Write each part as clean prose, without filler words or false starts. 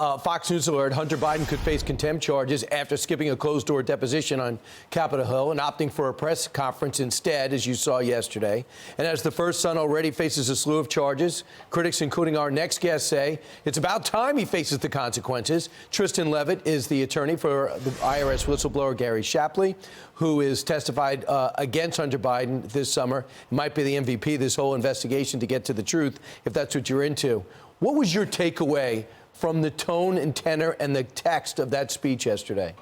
Fox News alert, Hunter Biden could face contempt charges after skipping a closed-door deposition on Capitol Hill and opting for a press conference instead, as you saw yesterday. And as the first son already faces a slew of charges, critics, including our next guest, say it's about time he faces the consequences. Tristan Leavitt is the attorney for the IRS whistleblower Gary Shapley, who is testified against Hunter Biden this summer. He might be the MVP of this whole investigation to get to the truth, if that's what you're into. What was your takeaway from the tone and tenor and the text of that speech yesterday?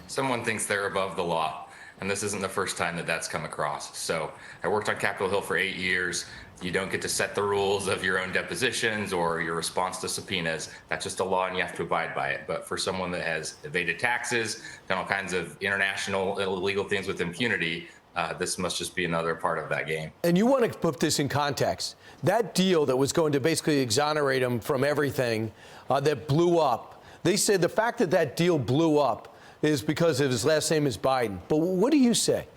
Someone thinks they're above the law, and this isn't the first time that that's come across. So I worked on Capitol Hill for 8 years. You don't get to set the rules of your own depositions or your response to subpoenas. That's just a law, and you have to abide by it. But for someone that has evaded taxes, done all kinds of international illegal things with impunity, this must just be another part of that game. And you want to put this in context. That deal that was going to basically exonerate him from everything that blew up, they said the fact that that deal blew up is because of his last name is Biden. But what do you say?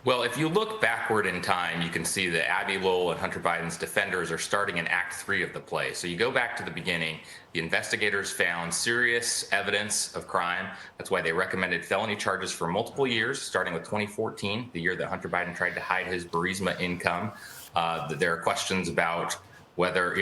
Well, if you look backward in time, you can see that Abby Lowell and Hunter Biden's defenders are starting in Act 3 of the play. So you go back to the beginning, the investigators found serious evidence of crime. That's why they recommended felony charges for multiple years, starting with 2014, the year that Hunter Biden tried to hide his Burisma income. There are questions about whether,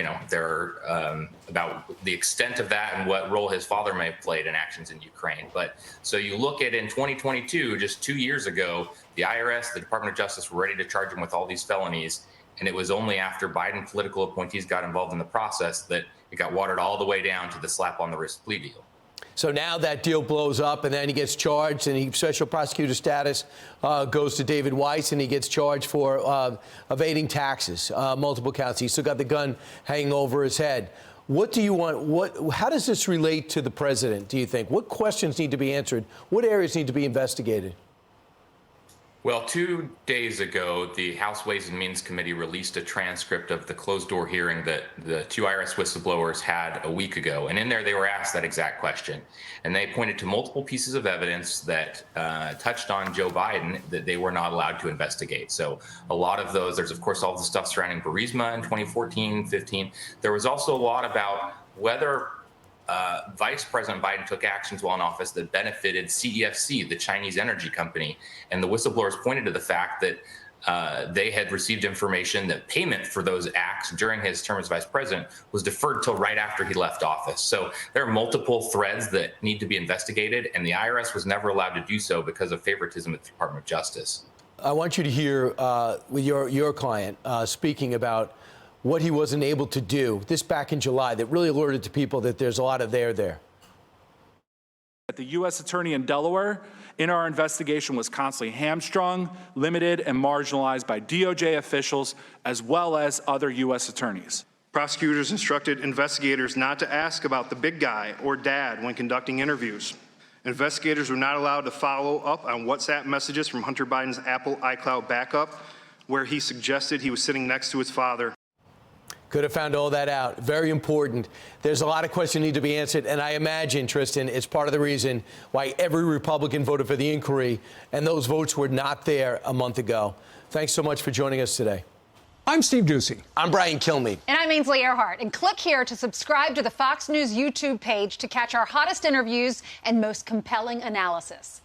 about the extent of that and what role his father may have played in actions in Ukraine. But so you look at in 2022, just 2 years ago, the IRS, the Department of Justice were ready to charge him with all these felonies. And it was only after Biden political appointees got involved in the process that it got watered all the way down to the slap on the wrist plea deal. So now that deal blows up, and then he gets charged, and special prosecutor status goes to David Weiss, and he gets charged for evading taxes, multiple counts. He's still got the gun hanging over his head. What do you want? How does this relate to the president, do you think? What questions need to be answered? What areas need to be investigated? Well, 2 days ago, the House Ways and Means Committee released a transcript of the closed-door hearing that the 2 IRS whistleblowers had a week ago. And in there, they were asked that exact question. And they pointed to multiple pieces of evidence that touched on Joe Biden that they were not allowed to investigate. So a lot of those, there's, of course, all the stuff surrounding Burisma in 2014, 15. There was also a lot about whether Vice President Biden took actions while in office that benefited CEFC, the Chinese energy company. And the whistleblowers pointed to the fact that they had received information that payment for those acts during his term as vice president was deferred till right after he left office. So there are multiple threads that need to be investigated, and the IRS was never allowed to do so because of favoritism at the Department of Justice. I want you to hear with your client speaking about what he wasn't able to do, this back in July, that really alerted to people that there's a lot of there. The U.S. attorney in Delaware in our investigation was constantly hamstrung, limited, and marginalized by DOJ officials as well as other U.S. attorneys. Prosecutors instructed investigators not to ask about the big guy or dad when conducting interviews. Investigators were not allowed to follow up on WhatsApp messages from Hunter Biden's Apple iCloud backup, where he suggested he was sitting next to his father. Could have found all that out. Very important. There's a lot of questions need to be answered, and I imagine, Tristan, it's part of the reason why every Republican voted for the inquiry, and those votes were not there a month ago. Thanks so much for joining us today. I'm Steve Doocy. I'm Brian Kilmeade. And I'm Ainsley Earhart. And click here to subscribe to the Fox News YouTube page to catch our hottest interviews and most compelling analysis.